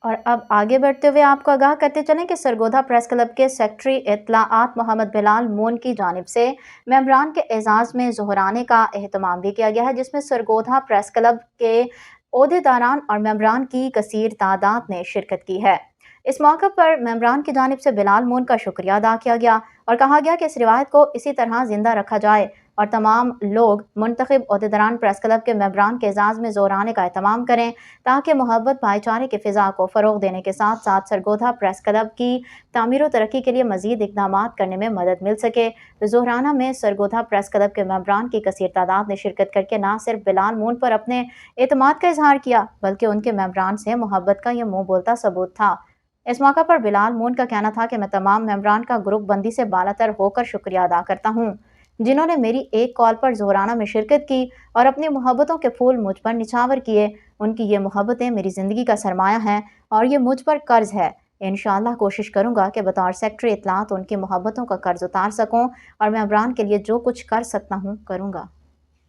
اور اب آگے بڑھتے ہوئے آپ کو آگاہ کرتے چلیں کہ سرگودھا پریس کلب کے سیکرٹری اطلاعات محمد بلال مون کی جانب سے ممبران کے اعزاز میں ظہرانے کا اہتمام بھی کیا گیا ہے، جس میں سرگودھا پریس کلب کے عہدیداران اور ممبران کی کثیر تعداد نے شرکت کی ہے۔ اس موقع پر ممبران کی جانب سے بلال مون کا شکریہ ادا کیا گیا اور کہا گیا کہ اس روایت کو اسی طرح زندہ رکھا جائے اور تمام لوگ منتخب عہدیداران پریس کلب کے ممبران کے اعزاز میں ظہرانے کا اہتمام کریں تاکہ محبت بھائی چارے کی فضا کو فروغ دینے کے ساتھ ساتھ سرگودھا پریس کلب کی تعمیر و ترقی کے لیے مزید اقدامات کرنے میں مدد مل سکے۔ ظہرانہ میں سرگودھا پریس کلب کے ممبران کی کثیر تعداد نے شرکت کر کے نہ صرف بلال مون پر اپنے اعتماد کا اظہار کیا بلکہ ان کے ممبران سے محبت کا یہ منہ بولتا ثبوت تھا۔ اس موقع پر بلال مون کا کہنا تھا کہ میں تمام ممبران کا گروپ بندی سے بالاتر ہو کر شکریہ ادا کرتا ہوں، جنہوں نے میری ایک کال پر ظہرانہ میں شرکت کی اور اپنی محبتوں کے پھول مجھ پر نچھاور کیے۔ ان کی یہ محبتیں میری زندگی کا سرمایہ ہیں اور یہ مجھ پر قرض ہے۔ انشاءاللہ کوشش کروں گا کہ بطور سیکرٹری اطلاعات ان کی محبتوں کا قرض اتار سکوں اور ممبران کے لیے جو کچھ کر سکتا ہوں کروں گا۔